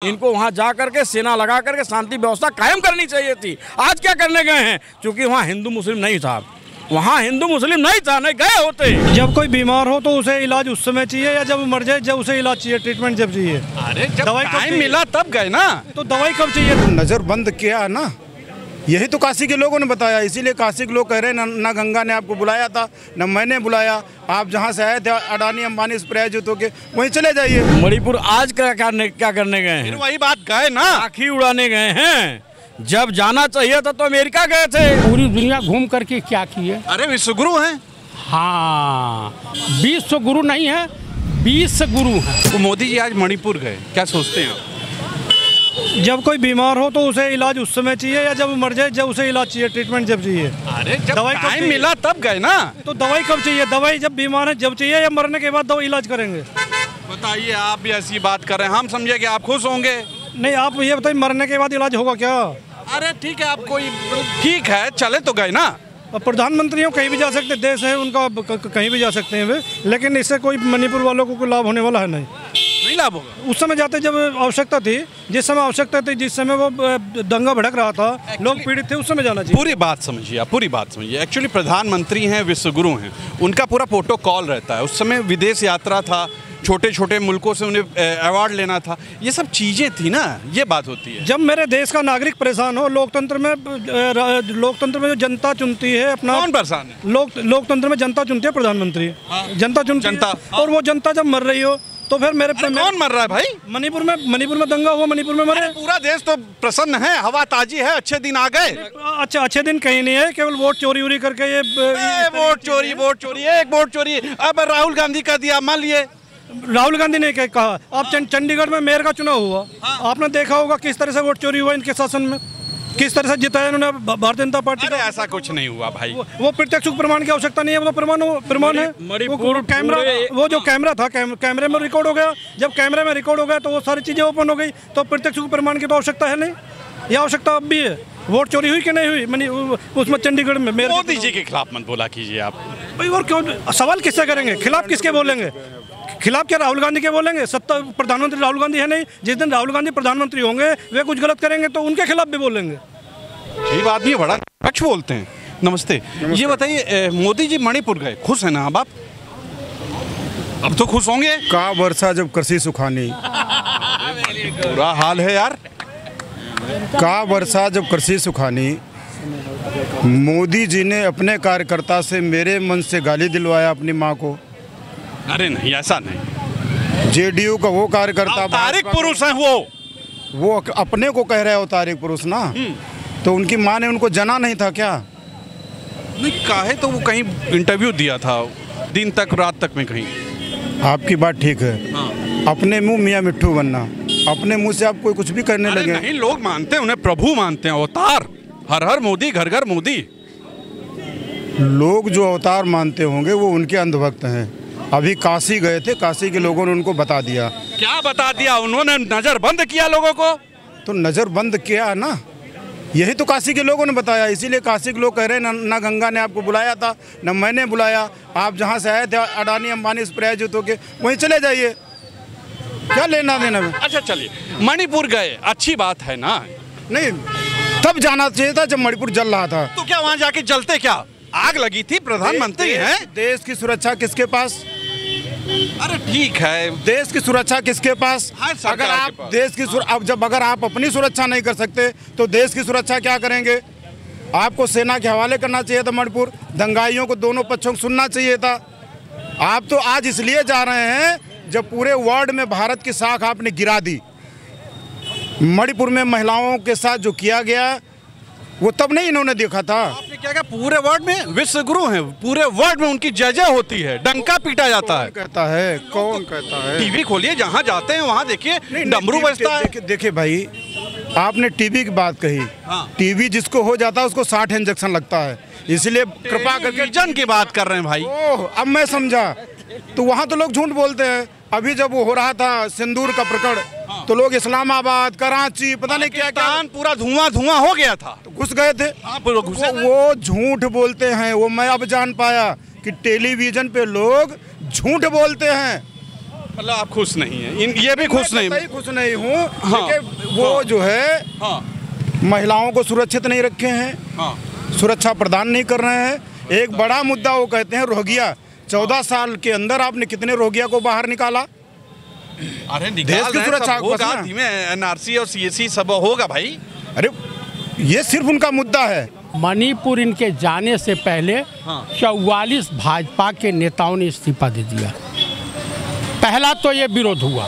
इनको वहां जा करके सेना लगा करके शांति व्यवस्था कायम करनी चाहिए थी। आज क्या करने गए हैं? क्योंकि वहां हिंदू मुस्लिम नहीं था, वहाँ हिंदू मुस्लिम नहीं था, नहीं गए होते। जब कोई बीमार हो तो उसे इलाज उस समय चाहिए या जब मर जाए जब उसे इलाज चाहिए, ट्रीटमेंट जब चाहिए। अरे जब दवाई टाइम मिला तब गए ना, तो दवाई कब चाहिए? नजर बंद किया ना, यही तो काशी के लोगों ने बताया। इसीलिए काशी के लोग कह रहे हैं ना गंगा ने आपको बुलाया था ना मैंने बुलाया। आप जहाँ से आए थे अडानी अंबानी प्रायोजित होके वहीं चले जाइए। मणिपुर आज क्या करने गए हैं? वही बात गए ना, आखी उड़ाने गए हैं। जब जाना चाहिए था तो अमेरिका गए थे। पूरी दुनिया घूम करके क्या किए? अरे विश्व गुरु हैं। हाँ, 20 गुरु नहीं है, 20 गुरु हैं। तो मोदी जी आज मणिपुर गए, क्या सोचते हैं आप? जब कोई बीमार हो तो उसे इलाज उस समय चाहिए या जब मर जाए जब उसे इलाज चाहिए, ट्रीटमेंट जब चाहिए। अरे जब दवाई टाइम मिला तब गए ना, तो दवाई कब चाहिए? दवाई जब बीमार है जब चाहिए या मरने के बाद दवाई इलाज करेंगे? बताइए, आप भी ऐसी बात कर रहे हैं, हम समझे कि आप खुश होंगे। नहीं, आप ये बताइए मरने के बाद इलाज होगा क्या? अरे ठीक है, आप कोई ठीक है चले तो गए ना। प्रधानमंत्री हो, कहीं भी जा सकते, देश है उनका, कहीं भी जा सकते हैं वे, लेकिन इससे कोई मणिपुर वालों को कोई लाभ होने वाला है नहीं लाभ होगा। उस समय जाते जब आवश्यकता थी, जिस समय आवश्यकता थी, जिस समय वो दंगा भड़क रहा था, लोग पीड़ित थे, उस समय जाना चाहिए। पूरी बात समझिए आप, पूरी बात समझिए। एक्चुअली प्रधानमंत्री हैं, विश्व गुरु हैं, उनका पूरा प्रोटोकॉल रहता है। उस समय विदेश यात्रा था, छोटे छोटे मुल्कों से उन्हें अवार्ड लेना था, ये सब चीज़ें थी ना, ये बात होती है। जब मेरे देश का नागरिक परेशान हो, लोकतंत्र में जो जनता चुनती है अपना, कौन परेशान है? लोकतंत्र में जनता चुनती है प्रधानमंत्री। जनता चुनती है, और वो जनता जब मर रही हो तो फिर कौन मर रहा है भाई? मणिपुर में दंगा हुआ, मणिपुर में मरे। पूरा देश तो प्रसन्न है, हवा ताजी है, अच्छे दिन आ गए। अच्छा, अच्छे दिन कहीं नहीं है, केवल वोट चोरी उरी करके ये वोट चोरी एक वोट चोरी। अब राहुल गांधी का दिया, मान लिए राहुल गांधी ने क्या कहा? आप चंडीगढ़ में मेयर का चुनाव हुआ, आपने देखा होगा किस तरह से वोट चोरी हुआ इनके शासन में, किस तरह से जिताया इन्होंने भारतीय जनता पार्टी। अरे ऐसा कुछ नहीं हुआ भाई, वो प्रत्यक्ष प्रमाण की आवश्यकता नहीं है, वो प्रमाण है। वो कैमरा, वो जो कैमरा था, कैमरे में रिकॉर्ड हो गया। जब कैमरे में रिकॉर्ड हो गया तो वो सारी चीजें ओपन हो गई, तो प्रत्यक्ष प्रमाण की तो आवश्यकता है नहीं। ये आवश्यकता अब भी है। वोट चोरी हुई कि नहीं हुई उसमें चंडीगढ़ में? मोदी जी के खिलाफ मत बोला कीजिए आप भाई। और क्यों सवाल किससे करेंगे? खिलाफ किसके बोलेंगे? खिलाफ क्या राहुल गांधी के बोलेंगे? सत्ता प्रधानमंत्री राहुल गांधी है नहीं। जिस दिन राहुल गांधी प्रधानमंत्री होंगे, वे कुछ गलत करेंगे तो उनके खिलाफ भी बोलेंगे। ठीक आदमी बड़ा पक्ष बोलते हैं। नमस्ते। ये बताइए, मोदी जी मणिपुर गए, खुश है ना अब आप? अब तो खुश होंगे। का वर्षा जब कृषि सुखानी, बुरा हाल है यार। का वर्षा जब कृषि सुखानी, मोदी जी ने अपने कार्यकर्ता से मेरे मन से गाली दिलवाया अपनी माँ को। अरे नहीं, ऐसा नहीं। जेडीयू का वो कार्यकर्ता, तारिक पुरुष है वो अपने को कह रहे हो तारिक पुरुष ना, तो उनकी माँ ने उनको जना नहीं था क्या? नहीं काहे, तो वो कहीं इंटरव्यू दिया था दिन तक रात तक में कहीं। आपकी बात ठीक है। हाँ। अपने मुंह मियाँ मिट्ठू बनना, अपने मुंह से आप कुछ भी करने लगे। नहीं, लोग मानते हैं उन्हें, प्रभु मानते हैं, अवतार। हर हर मोदी, घर घर मोदी। लोग जो अवतार मानते होंगे वो उनके अंधभक्त हैं। अभी काशी गए थे, काशी के लोगों ने उनको बता दिया। क्या बता दिया? उन्होंने नजर बंद किया लोगों को। तो नजर बंद किया ना, यही तो काशी के लोगों ने बताया। इसीलिए काशी के लोग कह रहे हैं ना गंगा ने आपको बुलाया था ना मैंने बुलाया। आप जहाँ से आए थे अडानी अंबानी प्रायोजित होके वहीं चले जाइए, क्या लेना देना में। अच्छा चलिए, मणिपुर गए, अच्छी बात है ना। नहीं, तब जाना चाहिए था जब मणिपुर जल रहा था। तो क्या वहाँ जाके जलते? क्या आग लगी थी? प्रधानमंत्री हैं, देश की सुरक्षा किसके पास? अरे ठीक है, देश की सुरक्षा किसके पास? अगर आप देश की अगर आप अपनी सुरक्षा नहीं कर सकते तो देश की सुरक्षा क्या करेंगे? आपको सेना के हवाले करना चाहिए था मणिपुर। दंगाइयों को दोनों पक्षों को सुनना चाहिए था। आप तो आज इसलिए जा रहे हैं जब पूरे वर्ल्ड में भारत की साख आपने गिरा दी। मणिपुर में महिलाओं के साथ जो किया गया वो तब नहीं इन्होंने देखा था। आपने क्या कहा? पूरे वर्ल्ड में विश्व गुरु हैं, पूरे वर्ल्ड में उनकी जय जय होती है, डंका पीटा जाता है। कौन कहता है? टीवी खोलिए, जहाँ जाते हैं वहाँ देखिए डमरू बजता है। देखिए भाई, आपने टीवी की बात कही। हाँ। टीवी जिसको हो जाता है उसको 60 इंजेक्शन लगता है, इसलिए कृपा करके जन की बात कर रहे हैं भाई। ओह, अब मैं समझा। तो वहाँ तो लोग झूठ बोलते हैं। अभी जब वो हो रहा था सिंदूर का प्रकरण, तो लोग इस्लामाबाद, कराची, पता नहीं क्या क्या, पूरा धुआं धुआं हो गया था, तो घुस गए थे। वो झूठ बोलते हैं। वो मैं अब जान पाया कि टेलीविजन पे लोग झूठ बोलते हैं। मतलब आप खुश नहीं हैं, ये भी खुश नहीं? मैं खुश नहीं हूँ। हाँ, वो जो है हाँ, महिलाओं को सुरक्षित नहीं रखे हैं, हाँ, सुरक्षा प्रदान नहीं कर रहे हैं। एक बड़ा मुद्दा वो कहते हैं रोहिंग्या। 14 साल के अंदर आपने कितने रोहिंग्या को बाहर निकाला? अरे देश की सुरक्षा होगा, धीमे एनआरसी और सीएसी सब होगा भाई। अरे ये सिर्फ उनका मुद्दा है। मणिपुर इनके जाने से पहले 44 भाजपा के नेताओं ने इस्तीफा दे दिया। पहला तो ये विरोध हुआ।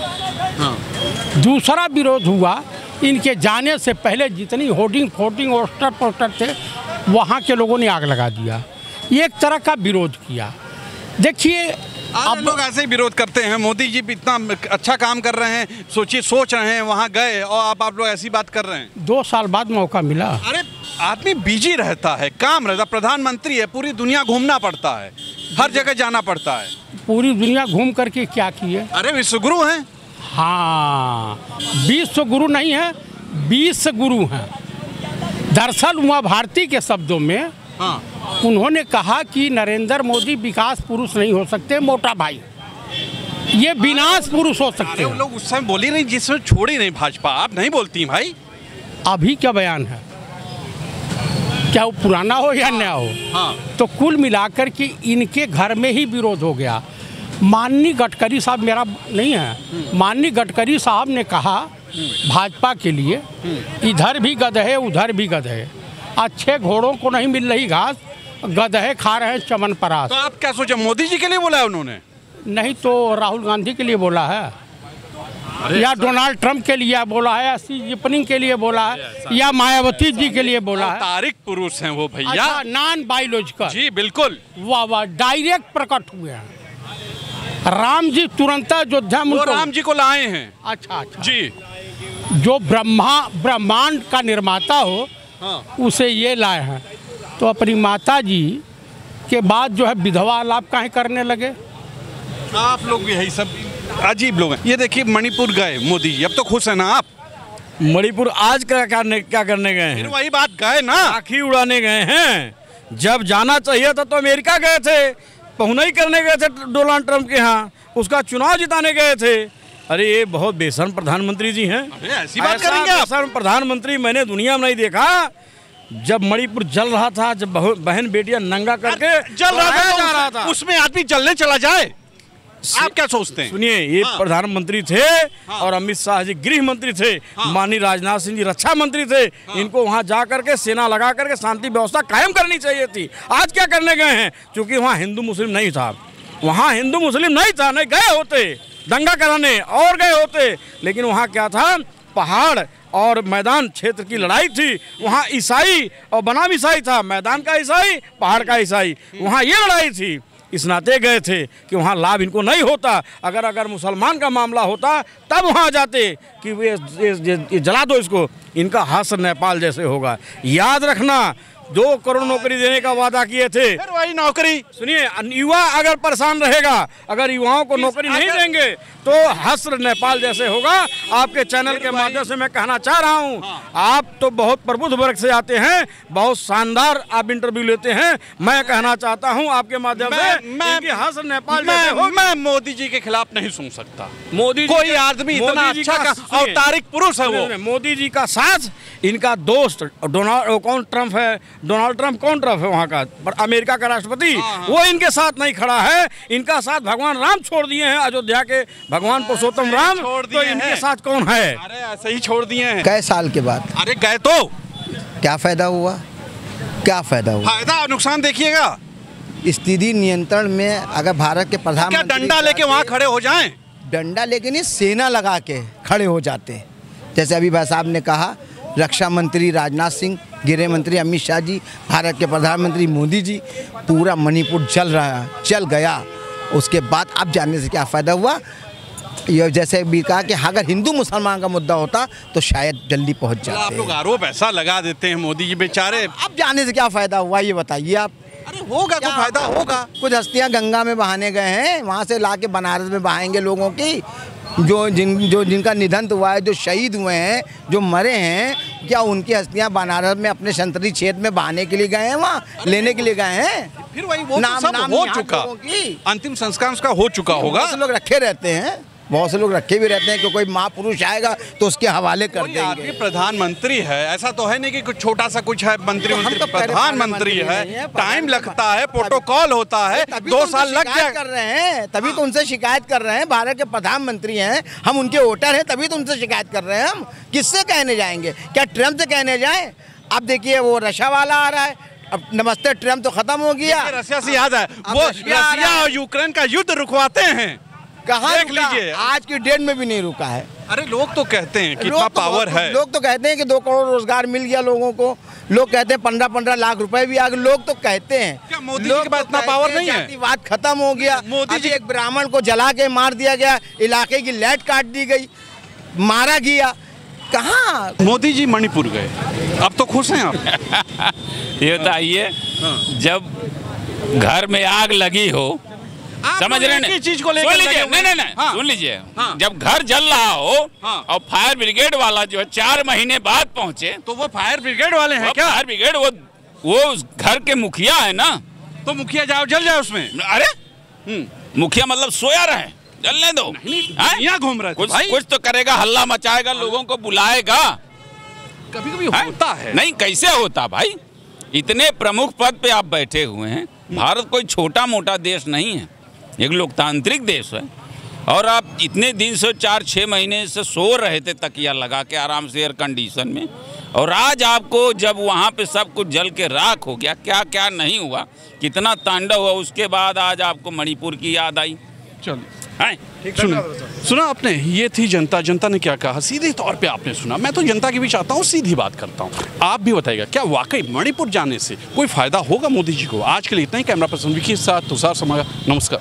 दूसरा विरोध हुआ, इनके जाने से पहले जितनी होर्डिंग फोर्डिंग पोस्टर थे वहाँ के लोगों ने आग लगा दिया। ये एक तरह का विरोध किया। देखिए अब लोग ऐसे ही विरोध करते हैं, मोदी जी इतना अच्छा काम कर रहे हैं, सोच रहे हैं, वहाँ गए और आप लोग ऐसी बात कर रहे हैं। 2 साल बाद मौका मिला। अरे आदमी बिजी रहता है, काम रहता, प्रधानमंत्री है, पूरी दुनिया घूमना पड़ता है, हर जगह जाना पड़ता है। पूरी दुनिया घूम करके क्या किए? अरे विश्वगुरु हैं। हाँ, 20 गुरु नहीं है, 20 गुरु हैं। दरअसल उमा भारती के शब्दों में उन्होंने कहा कि नरेंद्र मोदी विकास पुरुष नहीं हो सकते, मोटा भाई, ये विनाश पुरुष हो सकते हैं। लोग उस समय बोली नहीं, जिसमें छोड़ी नहीं भाजपा। आप नहीं बोलती भाई। अभी क्या बयान है, क्या वो पुराना हो या नया हो? तो कुल मिलाकर के इनके घर में ही विरोध हो गया। माननीय गडकरी साहब, मेरा नहीं है, माननीय गडकरी साहब ने कहा भाजपा के लिए, इधर भी गधे उधर भी गधे, अच्छे घोड़ों को नहीं मिल रही घास, गधे खा रहे हैं चमन परास। तो आप क्या सोचे, मोदी जी के लिए बोला है उन्होंने? नहीं तो राहुल गांधी के लिए बोला है, या डोनाल्ड ट्रंप के लिए बोला है, या शी जिनपिंग के लिए बोला है, या मायावती जी के लिए बोला है। तारिक पुरुष हैं वो भैया। अच्छा, नॉन बायोलॉजिकल। जी बिल्कुल। वाह वाह, डायरेक्ट प्रकट हुए हैं। राम जी तुरंत अयोध्या में राम जी को लाए हैं। अच्छा जी, जो ब्रह्मांड का निर्माता हो उसे ये लाए हैं। तो अपनी माता जी के बाद जो है विधवा लाभ काहे करने लगे? आप लोग भी यही सब अजीब लोग हैं। ये देखिए मणिपुर गए मोदी जी, अब तो खुश है ना आप? मणिपुर आज क्या करने गए हैं? वही बात, गए ना, आखी उड़ाने गए हैं। जब जाना चाहिए था तो अमेरिका गए थे, पहुनाई करने गए थे डोनाल्ड ट्रंप के यहाँ, उसका चुनाव जिताने गए थे। अरे ये बहुत बेशर्म प्रधानमंत्री जी हैं। ऐसी बात करेंगे आप? बेशर्म प्रधानमंत्री मैंने दुनिया में नहीं देखा। जब मणिपुर जल रहा था, जब बहन बेटियां नंगा करके जल रहा था, उसमें आदमी जलने चला जाए, आप क्या सोचते हैं? सुनिए, ये प्रधानमंत्री थे और अमित शाह जी गृह मंत्री थे, माननीय राजनाथ सिंह जी रक्षा मंत्री थे। इनको वहां जा करके सेना लगा करके शांति व्यवस्था कायम करनी चाहिए थी। आज क्या करने गए हैं? क्योंकि वहाँ हिंदू मुस्लिम नहीं था, वहाँ हिंदू मुस्लिम नहीं था, नहीं गए होते दंगा कराने और गए होते। लेकिन वहाँ क्या था, पहाड़ और मैदान क्षेत्र की लड़ाई थी। वहाँ ईसाई और बनाम ईसाई था, मैदान का ईसाई, पहाड़ का ईसाई, वहाँ ये लड़ाई थी। इस नाते गए थे कि वहाँ लाभ इनको नहीं होता। अगर मुसलमान का मामला होता तब वहाँ जाते कि ये जला दो इसको, इनका हास्य नेपाल जैसे होगा। याद रखना, 2 करोड़ नौकरी देने का वादा किए थे, फिर वही नौकरी। सुनिए, युवा अगर परेशान रहेगा, अगर युवाओं को नौकरी नहीं देंगे तो हस्र नेपाल जैसे होगा। आपके चैनल के माध्यम से मैं कहना चाह रहा हूं, आप तो बहुत प्रबुद्ध वर्ग से आते हैं, बहुत शानदार आप इंटरव्यू लेते हैं। मैं कहना चाहता हूं आपके माध्यम से इनकी हस्र नेपाल जैसे हो। मैं मोदी जी के खिलाफ नहीं सुन सकता। मोदी कोई आदमी इतना अच्छा और तारिक पुरुष है वो। मोदी जी का साथ, इनका दोस्त ट्रंप है, डोनाल्ड ट्रंप कौन ट्रंप है वहाँ का, अमेरिका का राष्ट्रपति, वो इनके साथ नहीं खड़ा है। इनका साथ भगवान राम छोड़ दिए हैं, अयोध्या के भगवान पुरुषोत्तम राम, तो इनके साथ कौन है? अरे ऐसे ही छोड़ दिए हैं। कई साल के बाद। अरे गए तो क्या फायदा हुआ? क्या फायदा हुआ? फायदा नुकसान देखिएगा। स्थिति नियंत्रण में अगर भारत के प्रधानमंत्री क्या डंडा लेके वहाँ खड़े हो जाएं? डंडा लेके नहीं, सेना लगा के खड़े हो जाते। जैसे अभी भाई साहब ने कहा, रक्षा मंत्री राजनाथ सिंह, गृह मंत्री अमित शाह जी, भारत के प्रधानमंत्री मोदी जी, पूरा मणिपुर जल गया। उसके बाद अब जानने से क्या फ़ायदा हुआ? ये जैसे भी कहा कि अगर हिंदू मुसलमान का मुद्दा होता तो शायद जल्दी पहुंच जाते। आप लोग आरोप ऐसा लगा देते हैं मोदी जी बेचारे। अब जाने से क्या फ़ायदा हुआ, ये बताइए आप। अरे होगा तो फायदा होगा। कुछ हस्तियां गंगा में बहाने गए हैं, वहाँ से ला के बनारस में बहाएंगे लोगों की, जिनका निधन हुआ है, जो शहीद हुए हैं, जो मरे हैं, क्या उनकी हस्तियां बनारस में अपने संतरी क्षेत्र में बहाने के लिए गए हैं, वहाँ लेने के लिए गए हैं? फिर वही वो नाम हो चुका, अंतिम संस्कार उसका हो चुका होगा। लोग रखे रहते हैं। बहुत से लोग रखे भी रहते हैं कि कोई महापुरुष आएगा तो उसके हवाले कर कोई आदमी देंगे। प्रधानमंत्री है, ऐसा तो है नहीं कि कुछ छोटा सा कुछ है मंत्री हम तो प्रधानमंत्री है, टाइम लगता है, प्रोटोकॉल होता है, तभी 2 तो साल उनसे लग शिकायत जाए। कर रहे हैं, तभी तो उनसे शिकायत कर रहे हैं। भारत के प्रधानमंत्री हैं, हम उनके वोटर हैं, तभी तो उनसे शिकायत कर रहे हैं। हम किससे कहने जाएंगे? क्या ट्रम्प से कहने जाएं? अब देखिए वो रशिया वाला आ रहा है, अब नमस्ते ट्रम्प तो खत्म हो गया। रशिया से याद है, वो रशिया और यूक्रेन का युद्ध रुकवाते हैं, कहाँ देख लीजिए। आज की डेट में भी नहीं रुका है। अरे लोग तो कहते हैं कितना पावर है। लोग तो कहते हैं कि 2 करोड़ रोजगार मिल गया लोगों को, लोग कहते हैं 15-15 लाख रुपए भी आ गए, लोग तो कहते हैं। क्या मोदी जी के पास इतना पावर नहीं है? जातिवाद खत्म हो गया। मोदी जी एक ब्राह्मण को जला के मार दिया गया, इलाके की लाइट काट दी गई, मारा गया। कहाँ मोदी जी मणिपुर गए, अब तो खुश हैं आप? ये बताइए, जब घर में आग लगी हो, समझ रहे हैं, चीज को लेकर सुन लीजिए, नहीं, सुन लीजिए, जब घर जल रहा हो और फायर ब्रिगेड वाला जो है 4 महीने बाद पहुंचे, तो वो फायर ब्रिगेड वाले हैं क्या? फायर ब्रिगेड वो उस घर के मुखिया है ना, तो मुखिया जाओ जल जाए उसमें। अरे मुखिया मतलब सोया रहे, जलने दो, यहाँ घूम रहे थे भाई। कुछ तो करेगा, हल्ला मचाएगा, लोगों को बुलाएगा। कभी कभी होता है। नहीं, कैसे होता भाई? इतने प्रमुख पद पे आप बैठे हुए हैं। भारत कोई छोटा मोटा देश नहीं है, एक लोकतांत्रिक देश है। और आप इतने दिन से 4-6 महीने से सो रहे थे तकिया लगा के आराम से एयर कंडीशन में, और आज आपको जब वहाँ पे सब कुछ जल के राख हो गया, क्या क्या नहीं हुआ, कितना तांडव हुआ, उसके बाद आज आपको मणिपुर की याद आई। चलो हैं? सुना आपने, ये थी जनता। जनता ने क्या कहा सीधे तौर पे आपने सुना। मैं तो जनता की भी चाहता हूँ, सीधी बात करता हूँ। आप भी बताइएगा, क्या वाकई मणिपुर जाने से कोई फायदा होगा मोदी जी को? आज के लिए इतना ही। कैमरा पर्सन विकी के साथ तुषार समागा, नमस्कार।